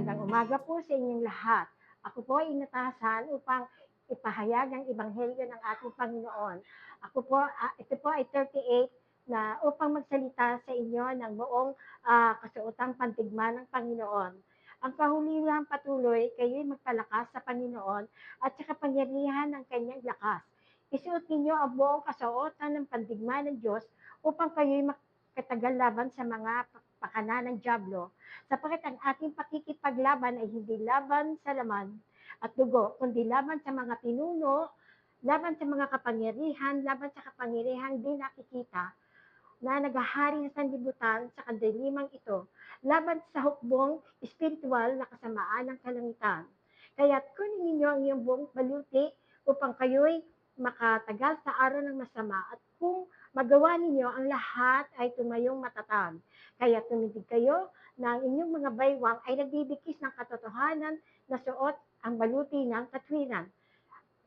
Magandang umaga po sa inyong lahat. Ako po ay inatasan upang ipahayag ang ebanghelyo ng ating Panginoon. Ito po ay 38 na upang magsalita sa inyo ng buong kasuotang pantigma ng Panginoon. Ang kahulugan patuloy, kayo'y magpalakas sa Panginoon at sa kapangyarihan ng kanyang lakas. Isuot ninyo ang buong kasuotan ng pandigma ng Diyos upang kayo'y makatagal laban sa mga pakana ng dyablo, sapagkat ang ating pakikipaglaban ay hindi laban sa laman at dugo, kundi laban sa mga pinuno, laban sa mga kapangyarihan, laban sa kapangyarihan di nakikita na naghahari sa sanlibutan sa kadiliman ito, laban sa hukbong espiritual na kasamaan ng kalangitan. Kaya't kunin ninyo ang iyong buong baluti upang kayo'y makatagal sa araw ng masama at kung magawa ninyo ang lahat ay tumayong matatag. Kaya tumindig kayo na ang inyong mga baywang ay nagbibigkis ng katotohanan na suot ang baluti ng katwiran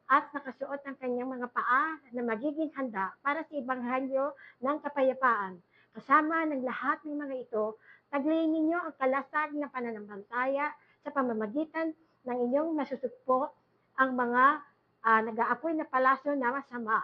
at nakasuot ang kanyang mga paa na magiging handa para sa ibanghelyo ng kapayapaan. Kasama ng lahat ng mga ito, taglayin ninyo ang kalasag na pananampalataya sa pamamagitan ng inyong masusugpo ang mga nag-aapoy na palaso na masama.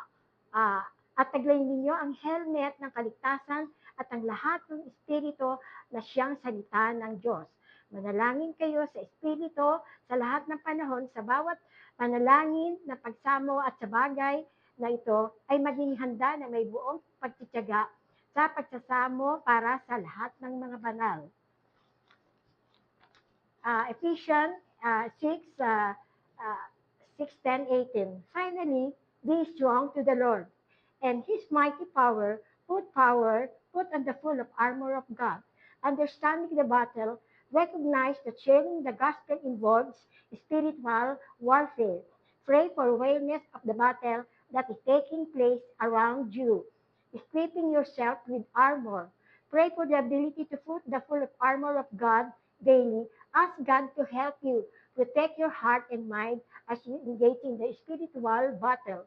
At taglayin ninyo ang helmet ng kaligtasan at ang lahat ng espiritu na siyang salita ng Diyos. Manalangin kayo sa espiritu sa lahat ng panahon sa bawat panalangin na pagsamo at sa bagay na ito ay maging handa na may buong pagtitiyaga sa pagsasamo para sa lahat ng mga banal. Ephesians 6, 10, 18. Finally, be strong to the Lord and His mighty power, put on the full of armor of God. Understanding the battle, recognize that sharing the gospel involves spiritual warfare. Pray for awareness of the battle that is taking place around you. Equipping yourself with armor. Pray for the ability to put the full of armor of God daily. Ask God to help you protect your heart and mind as you engage in the spiritual battles.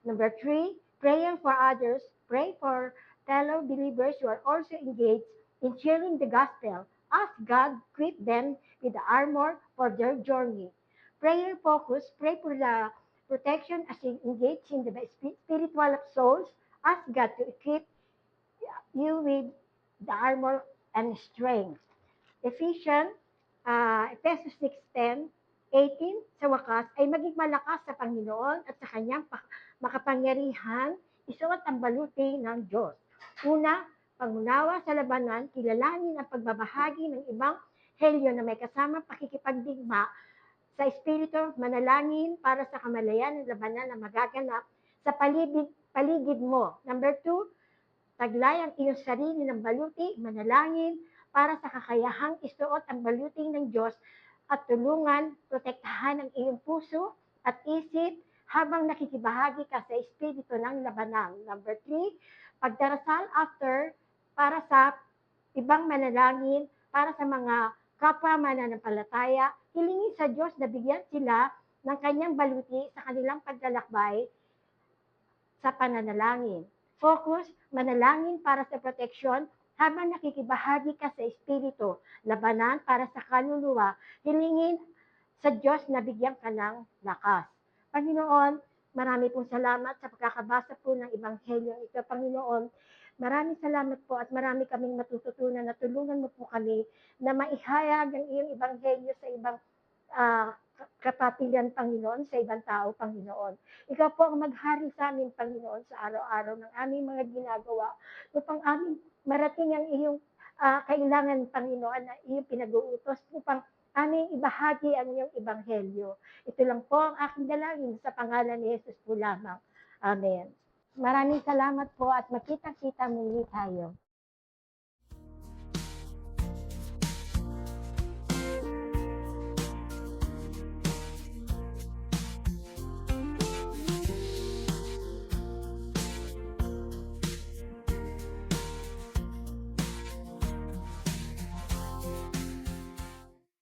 Number 3, prayer for others. Pray for fellow believers who are also engaged in sharing the gospel. Ask God to equip them with the armor for their journey. Prayer focus. Pray for the protection as you engage in the spiritual of souls. Ask God to equip you with the armor and strength. Ephesians 6:10, 18, sa wakas ay maging malakas sa Panginoon at sa kanyang makapangyarihan, isuot ang baluti ng Diyos. Una, pangunawa sa labanan, kilalanin ang pagbabahagi ng ibang helyo na may kasama pakikipagdigma sa Espiritu, manalangin para sa kamalayan ng labanan na magaganap sa paligid mo. Number 2, taglay ang iyong sarili ng baluti, manalangin para sa kakayahang isuot ang baluti ng Diyos at tulungan, protektahan ang iyong puso at isip habang nakikibahagi ka sa espiritu ng labanan. Number 3, pagdarasal after para sa ibang manalangin, para sa mga kapwa mananampalataya, hilingin sa Diyos na bigyan sila ng kanyang baluti sa kanilang paglalakbay sa pananalangin. Focus, manalangin para sa proteksyon habang nakikibahagi ka sa espiritu, labanan para sa kaluluwa, hilingin sa Diyos na bigyan ka ng lakas. Panginoon, marami pong salamat sa pagkakabasa po ng Ebanghelyo ito. Panginoon, maraming salamat po at marami kaming matututunan na tulungan mo po kami na maihayag ang iyong Ebanghelyo sa ibang kapatiran, Panginoon, sa ibang tao, Panginoon. Ikaw po ang maghari sa amin, Panginoon, sa araw-araw ng aming mga ginagawa upang aming marating ang iyong kailangan, Panginoon, na iyong pinag-uutos upang aming ibahagi ang iyong ebanghelyo. Ito lang po ang aking dalangin sa pangalan ni Jesus po lamang. Amen. Maraming salamat po at makita-kita muli tayo.